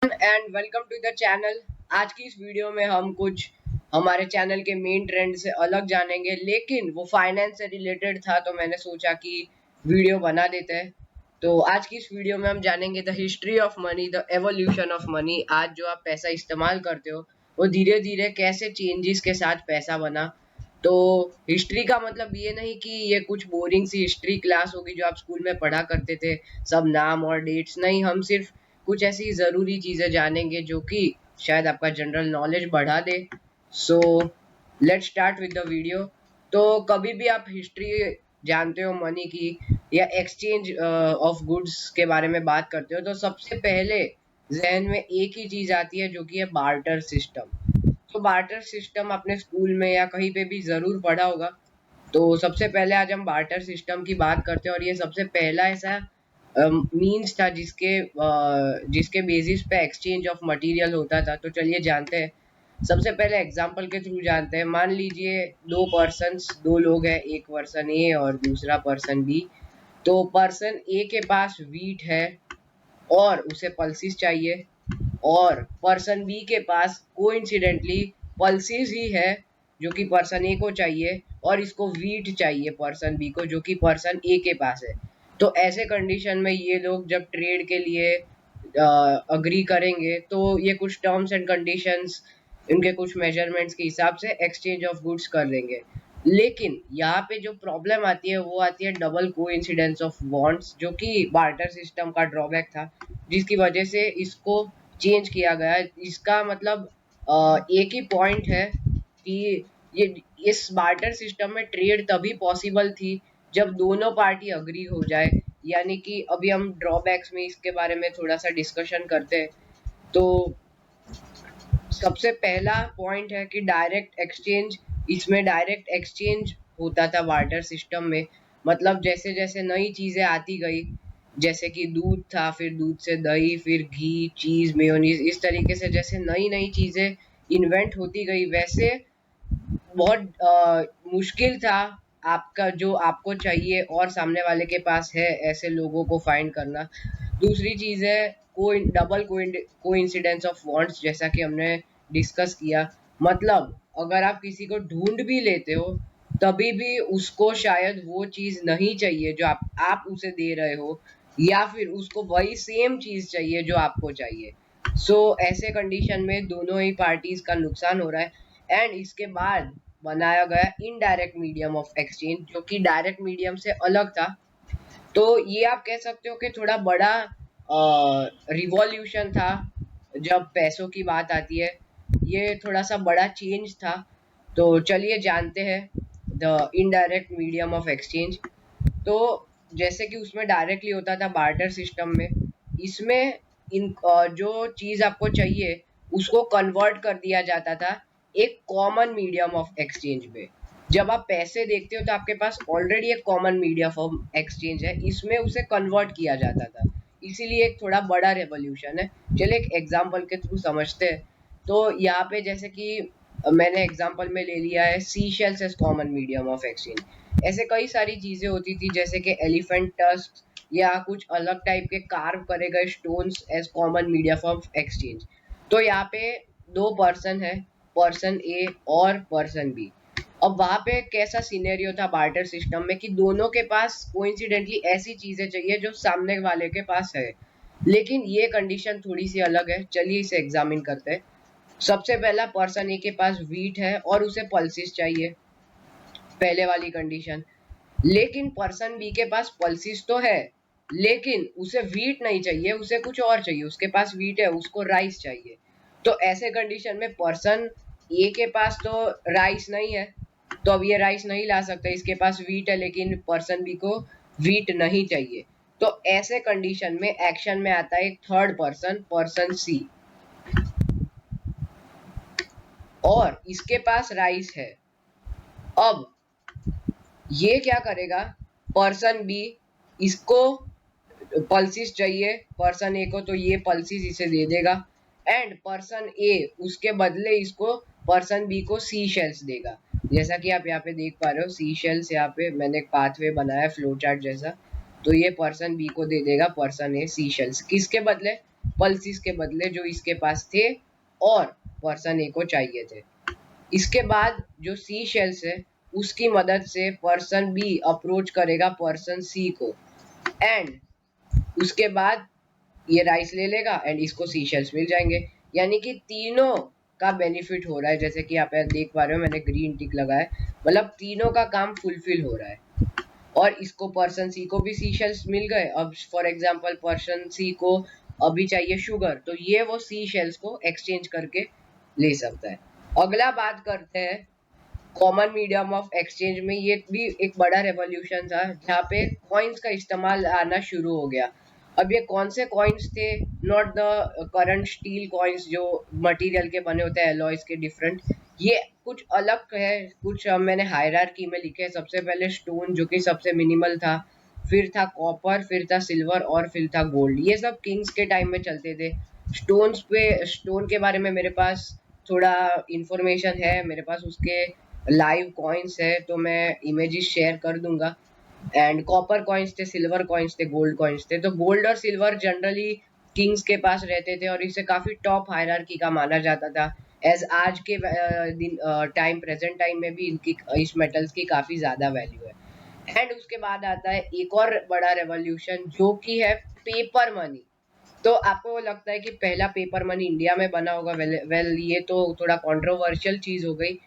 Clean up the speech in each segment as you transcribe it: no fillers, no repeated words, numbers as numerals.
And welcome to the channel. आज की इस वीडियो में हम कुछ हमारे चैनल के मेन ट्रेंड से अलग जानेंगे, लेकिन वो फाइनेंस से रिलेटेड था तो मैंने सोचा कि वीडियो बना देते हैं। तो आज की इस वीडियो में हम जानेंगे the history of money, the evolution of money. आज जो आप पैसा इस्तेमाल करते हो वो धीरे धीरे कैसे चेंजेस के साथ पैसा बना। तो हिस्ट्री का मतलब ये नहीं कि ये कुछ बोरिंग सी हिस्ट्री क्लास होगी जो आप स्कूल में पढ़ा करते थे, सब नाम और डेट्स नहीं। हम सिर्फ कुछ ऐसी ज़रूरी चीज़ें जानेंगे जो कि शायद आपका जनरल नॉलेज बढ़ा दे। So let's start with the video. तो कभी भी आप हिस्ट्री जानते हो मनी की या एक्सचेंज ऑफ गुड्स के बारे में बात करते हो तो सबसे पहले जहन में एक ही चीज़ आती है जो कि है बार्टर सिस्टम। तो बार्टर सिस्टम आपने स्कूल में या कहीं पे भी ज़रूर पढ़ा होगा। तो सबसे पहले आज हम बार्टर सिस्टम की बात करते हैं और ये सबसे पहला ऐसा मीन्स था जिसके बेसिस पे एक्सचेंज ऑफ मटेरियल होता था। तो चलिए जानते हैं। सबसे पहले एग्जांपल के थ्रू जानते हैं। मान लीजिए दो लोग हैं, एक पर्सन ए और दूसरा पर्सन बी। तो पर्सन ए के पास वीट है और उसे पल्सिस चाहिए, और पर्सन बी के पास कोइंसिडेंटली पल्सिस ही है जो कि पर्सन ए को चाहिए, और इसको वीट चाहिए पर्सन बी को जो कि पर्सन ए के पास है। तो ऐसे कंडीशन में ये लोग जब ट्रेड के लिए अग्री करेंगे तो ये कुछ टर्म्स एंड कंडीशंस, इनके कुछ मेजरमेंट्स के हिसाब से एक्सचेंज ऑफ गुड्स कर लेंगे। लेकिन यहाँ पे जो प्रॉब्लम आती है वो आती है डबल कोइंसिडेंस ऑफ वांट्स, जो कि बार्टर सिस्टम का ड्रॉबैक था, जिसकी वजह से इसको चेंज किया गया। इसका मतलब एक ही पॉइंट है कि ये इस बार्टर सिस्टम में ट्रेड तभी पॉसिबल थी जब दोनों पार्टी अग्री हो जाए। यानी कि अभी हम ड्रॉबैक्स में इसके बारे में थोड़ा सा डिस्कशन करते हैं। तो सबसे पहला पॉइंट है कि डायरेक्ट एक्सचेंज। इसमें डायरेक्ट एक्सचेंज होता था बार्टर सिस्टम में। मतलब जैसे जैसे नई चीज़ें आती गई, जैसे कि दूध था, फिर दूध से दही, फिर घी, चीज़, मेयोनीज, इस तरीके से जैसे नई नई चीज़ें इन्वेंट होती गई, वैसे बहुत मुश्किल था आपका जो आपको चाहिए और सामने वाले के पास है ऐसे लोगों को फाइंड करना। दूसरी चीज़ है डबल कोइंसिडेंस ऑफ वांट्स, जैसा कि हमने डिस्कस किया। मतलब अगर आप किसी को ढूंढ भी लेते हो तभी भी उसको शायद वो चीज़ नहीं चाहिए जो आप उसे दे रहे हो, या फिर उसको वही सेम चीज़ चाहिए जो आपको चाहिए। ऐसे कंडीशन में दोनों ही पार्टीज का नुकसान हो रहा है। एंड इसके बाद बनाया गया इनडायरेक्ट मीडियम ऑफ एक्सचेंज, जो कि डायरेक्ट मीडियम से अलग था। तो ये आप कह सकते हो कि थोड़ा बड़ा रिवॉल्यूशन था जब पैसों की बात आती है। ये थोड़ा सा बड़ा चेंज था। तो चलिए जानते हैं the indirect medium of exchange. तो जैसे कि उसमें डायरेक्टली होता था बार्टर सिस्टम में, इसमें जो चीज़ आपको चाहिए उसको कन्वर्ट कर दिया जाता था एक कॉमन मीडियम ऑफ एक्सचेंज में। जब आप पैसे देखते हो तो आपके पास ऑलरेडी एक कॉमन मीडियम ऑफ एक्सचेंज है, इसमें उसे कन्वर्ट किया जाता था। इसीलिए एक थोड़ा बड़ा रेवोल्यूशन है। चलिए एक एग्जांपल के थ्रू समझते हैं। तो यहाँ पे जैसे कि मैंने एग्जांपल में ले लिया है sea shells as common medium of exchange. ऐसे कई सारी चीज़ें होती थी जैसे कि एलिफेंट टस्क या कुछ अलग टाइप के कार्व करे गए stones as common medium of exchange. तो यहाँ पे दो पर्सन है, पर्सन ए और पर्सन बी। अब वहां पे कैसा सिनेरियो था बार्टर सिस्टम में कि दोनों के पास कोइंसिडेंटली ऐसी चीजें चाहिए जो सामने वाले के पास है, लेकिन ये कंडीशन थोड़ी सी अलग है। चलिए इसे एग्जामिन करते हैं। सबसे पहला पर्सन ए के पास वीट है और उसे पल्सिस चाहिए, पहले वाली कंडीशन। लेकिन पर्सन बी के पास पल्सिस तो है लेकिन उसे वीट नहीं चाहिए, उसे कुछ और चाहिए। उसके पास वीट है, उसको राइस चाहिए। तो ऐसे कंडीशन में पर्सन ए के पास तो राइस नहीं है, तो अब ये राइस नहीं ला सकता। इसके पास वीट है लेकिन पर्सन बी को वीट नहीं चाहिए। तो ऐसे कंडीशन में एक्शन में आता है एक थर्ड पर्सन, पर्सन सी, और इसके पास राइस है। अब ये क्या करेगा, पर्सन बी इसको पल्सिस चाहिए पर्सन ए को, तो ये पल्सिस इसे दे देगा। एंड पर्सन ए उसके बदले इसको पर्सन बी को सी शेल्स देगा। जैसा कि आप यहाँ पे देख पा रहे हो सी शेल्स, यहाँ पे मैंने एक पाथवे बनाया फ्लो चार्ट जैसा। तो ये पर्सन बी को दे देगा पर्सन ए सी शेल्स, किसके बदले, पल्सिस के बदले जो इसके पास थे और पर्सन ए को चाहिए थे। इसके बाद जो सी शेल्स है उसकी मदद से पर्सन बी अप्रोच करेगा पर्सन सी को, एंड उसके बाद ये राइस ले लेगा एंड इसको सी शेल्स मिल जाएंगे। यानी कि तीनों का बेनिफिट हो रहा है। जैसे कि आप देख पा रहे हो मैंने ग्रीन टिक लगा है, मतलब तीनों का काम फुलफिल हो रहा है। और इसको पर्सन सी को भी सी शेल्स मिल गए। अब फॉर एग्जांपल पर्सन सी को अभी चाहिए शुगर, तो ये वो सी शेल्स को एक्सचेंज करके ले सकता है। अगला बात करते हैं कॉमन मीडियम ऑफ एक्सचेंज में। ये भी एक बड़ा रेवोल्यूशन था जहाँ पे कॉइन्स का इस्तेमाल आना शुरू हो गया। अब ये कौन से कॉइन्स थे? Not the current steel coins जो मटेरियल के बने होते हैं एलॉयज के डिफरेंट, ये कुछ अलग है। कुछ मैंने हायरार्की में लिखे। सबसे पहले स्टोन जो कि सबसे मिनिमल था, फिर था कॉपर, फिर था सिल्वर और फिर था गोल्ड। ये सब किंग्स के टाइम में चलते थे। स्टोन के बारे में मेरे पास थोड़ा इंफॉर्मेशन है, मेरे पास उसके लाइव कॉइन्स है तो मैं इमेजेस शेयर कर दूंगा। एंड कॉपर कॉइन्स थे, सिल्वर कॉइन्स थे, गोल्ड कॉइन्स थे। तो गोल्ड और सिल्वर जनरली किंग्स के पास रहते थे और इसे काफी टॉप हायरार्की का माना जाता था। एज आज के दिन टाइम प्रेजेंट टाइम में भी इनकी इस मेटल्स की काफी ज्यादा वैल्यू है। एंड उसके बाद आता है एक और बड़ा रेवोल्यूशन जो कि है पेपर मनी। तो आपको लगता है कि पहला पेपर मनी इंडिया में बना होगा? वेल ये तो थोड़ा कंट्रोवर्शियल चीज हो गई,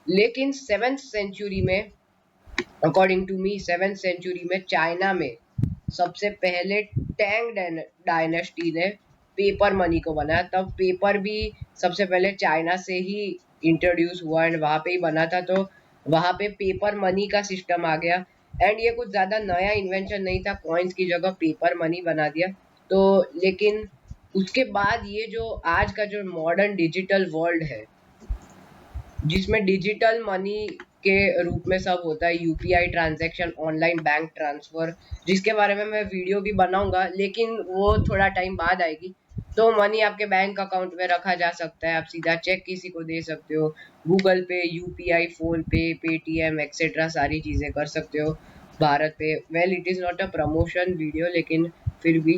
लेकिन 7th सेंचुरी में, according to me 7th century में चाइना में सबसे पहले टैंग डायनेस्टी ने पेपर मनी को बनाया। तब पेपर भी सबसे पहले चाइना से ही इंट्रोड्यूस हुआ एंड वहां पे ही बना था। तो वहां पे पेपर मनी का सिस्टम आ गया एंड ये कुछ ज्यादा नया इन्वेंशन नहीं था, कॉइन्स की जगह पेपर मनी बना दिया। तो लेकिन उसके बाद ये जो आज का जो मॉडर्न डिजिटल वर्ल्ड है जिसमें डिजिटल मनी के रूप में सब होता है, UPI transaction, online bank transfer, जिसके बारे में मैं वीडियो भी बनाऊंगा लेकिन वो थोड़ा टाइम बाद आएगी। तो मनी आपके बैंक अकाउंट में रखा जा सकता है, आप सीधा चेक किसी को दे सकते हो, गूगल पे, यूपीआई, फोन पे, पेटीएम एक्सेट्रा सारी चीजें कर सकते हो भारत पे। Well it is not a promotion video लेकिन फिर भी।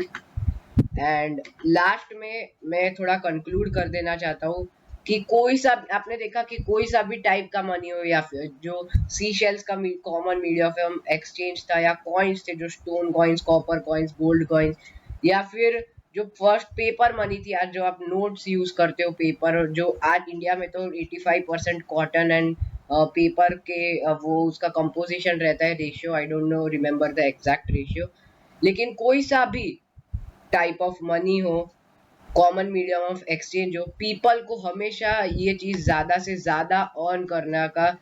एंड लास्ट में मैं थोड़ा कंक्लूड कर देना चाहता हूँ कि कोई सा आपने देखा कि कोई सा भी टाइप का मनी हो या फिर जो सी शेल्स का कॉमन मीडियम एक्सचेंज था या कॉइन्स थे जो stone coins, copper coins, gold coins, या फिर जो फर्स्ट पेपर मनी थी आज जो आप नोट्स यूज करते हो पेपर, जो आज इंडिया में तो 85% कॉटन एंड पेपर के वो उसका कंपोजिशन रहता है, ratio I don't know remember the exact ratio. लेकिन कोई सा भी टाइप ऑफ मनी हो, कॉमन मीडियम ऑफ एक्सचेंज हो, पीपल को हमेशा ये चीज ज्यादा से ज्यादा अर्न करने का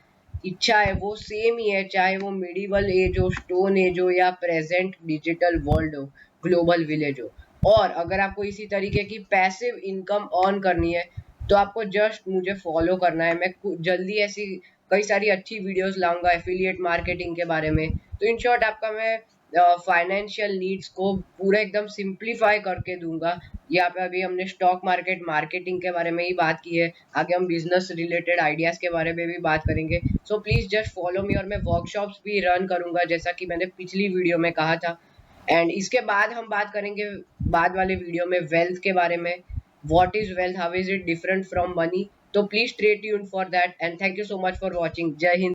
इच्छा है, वो सेम ही है, चाहे वो मिडिवल एज हो, स्टोन एज हो या प्रेजेंट डिजिटल वर्ल्ड हो, ग्लोबल विलेज हो। और अगर आपको इसी तरीके की पैसिव इनकम अर्न करनी है तो आपको जस्ट मुझे फॉलो करना है। मैं जल्दी ऐसी कई सारी अच्छी वीडियोस लाऊंगा एफिलिएट मार्केटिंग के बारे में। तो इन शॉर्ट आपका मैं फाइनेंशियल नीड्स को पूरा एकदम सिंप्लीफाई करके दूंगा। यहाँ पे अभी हमने स्टॉक मार्केट मार्केटिंग के बारे में ही बात की है, आगे हम बिजनेस रिलेटेड आइडियाज के बारे में भी बात करेंगे। So please just follow me. और मैं वर्कशॉप्स भी रन करूंगा जैसा कि मैंने पिछली वीडियो में कहा था। एंड इसके बाद हम बात करेंगे बाद वाले वीडियो में वेल्थ के बारे में, what is wealth, how is it different from money. तो please stay tuned for that and thank you so much for watching. जय हिंद।